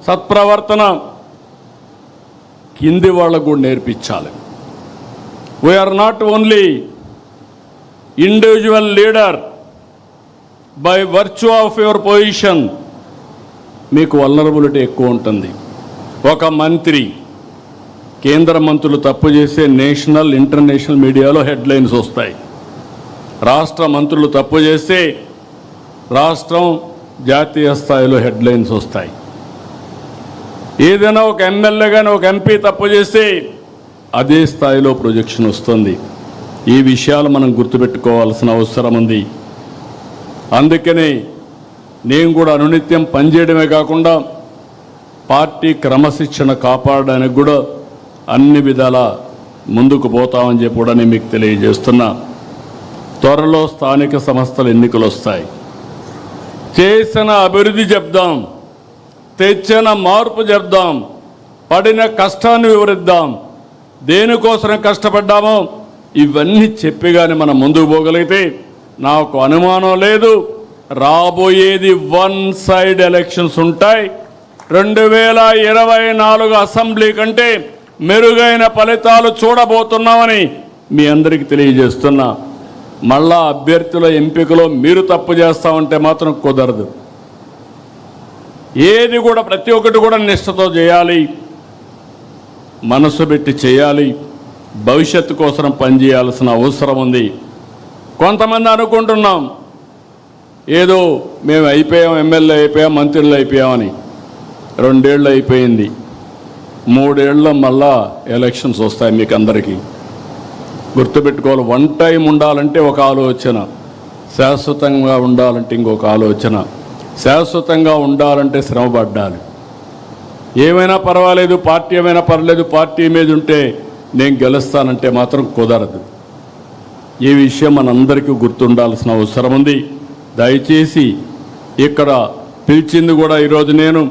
సత్ప్రవర్తన కింది వాళ్ళకు కూడా నేర్పించాలి. We're not only individual leader by virtue of your position. మీకు వల్నరబిలిటీ ఎక్కువ ఉంటుంది. ఒక మంత్రి, కేంద్ర మంత్రులు తప్పు చేసే నేషనల్ ఇంటర్నేషనల్ మీడియాలో హెడ్లైన్స్ వస్తాయి. రాష్ట్ర మంత్రులు తప్పు చేస్తే రాష్ట్రం జాతీయ స్థాయిలో హెడ్లైన్స్ వస్తాయి. ఏదైనా ఒక ఎమ్మెల్యే కానీ ఒక ఎంపీ తప్పు చేస్తే అదే స్థాయిలో ప్రొజెక్షన్ వస్తుంది. ఈ విషయాలు మనం గుర్తుపెట్టుకోవాల్సిన అవసరం ఉంది. అందుకనే నేను కూడా అనునిత్యం పనిచేయడమే కాకుండా పార్టీ క్రమశిక్షణ కాపాడడానికి కూడా అన్ని విధాల ముందుకు పోతామని చెప్పి కూడా నేను మీకు తెలియజేస్తున్నా. త్వరలో స్థానిక సంస్థల ఎన్నికలు వస్తాయి. చేసిన అభివృద్ధి చెప్దాం, తెచ్చిన మార్పు చెప్దాం, పడిన కష్టాన్ని వివరిద్దాం, దేనికోసం కష్టపడ్డామో ఇవన్నీ చెప్పి కానీ మనం ముందుకు పోగలిగితే నాకు అనుమానం లేదు, రాబోయేది వన్ సైడ్ ఎలక్షన్స్ ఉంటాయి. 2024 అసెంబ్లీ కంటే మెరుగైన ఫలితాలు చూడబోతున్నామని మీ అందరికీ తెలియజేస్తున్నా. మళ్ళా అభ్యర్థుల ఎంపికలో మీరు తప్పు చేస్తామంటే మాత్రం కుదరదు. ఏది కూడా ప్రతి ఒక్కటి కూడా నిష్ఠతో చేయాలి, మనసు పెట్టి చేయాలి, భవిష్యత్తు కోసం పనిచేయాల్సిన అవసరం ఉంది. కొంతమంది అనుకుంటున్నాం ఏదో మేము అయిపోయాం, ఎమ్మెల్యే అయిపోయాం, మంత్రులు అయిపోయామని. 2 ఏళ్ళు అయిపోయింది, 3 ఏళ్ళ మళ్ళా ఎలక్షన్స్ వస్తాయి. మీకు అందరికీ గుర్తుపెట్టుకోవాలి. వన్ టైం ఉండాలంటే ఒక ఆలోచన, శాశ్వతంగా ఉండాలంటే ఇంకొక ఆలోచన. శాశ్వతంగా ఉండాలంటే శ్రమపడ్డాలి. ఏమైనా పర్వాలేదు, పార్టీ ఏమైనా పర్లేదు, పార్టీ మీద ఉంటే నేను గెలుస్తానంటే మాత్రం కుదరదు. ఈ విషయం మనందరికీ గుర్తుండాల్సిన అవసరం ఉంది. దయచేసి ఇక్కడ పిలిచింది కూడా ఈరోజు నేను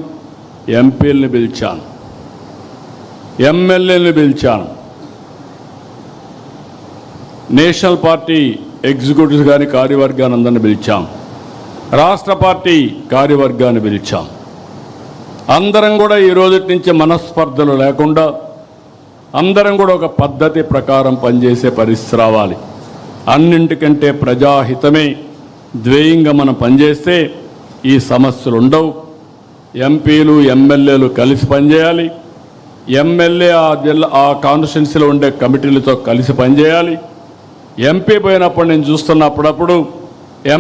ఎంపీలని పిలిచాను, ఎమ్మెల్యేలని పిలిచాను, నేషనల్ పార్టీ ఎగ్జిక్యూటివ్స్ కానీ కార్యవర్గాన్ని అందరిని పిలిచాం, రాష్ట్ర పార్టీ కార్యవర్గాన్ని పిలిచాం. అందరం కూడా ఈ రోజు నుంచి మనస్పర్ధలు లేకుండా అందరం కూడా ఒక పద్ధతి ప్రకారం పనిచేసే పరిస్థితి రావాలి. అన్నింటికంటే ప్రజాహితమే ధ్యేయంగా మనం పనిచేస్తే ఈ సమస్యలు ఉండవు. ఎంపీలు ఎమ్మెల్యేలు కలిసి పనిచేయాలి. ఎమ్మెల్యే ఆ కాన్స్టిట్యున్సీలో ఉండే కమిటీలతో కలిసి పనిచేయాలి. ఎంపీ పోయినప్పుడు నేను చూస్తున్నప్పుడప్పుడు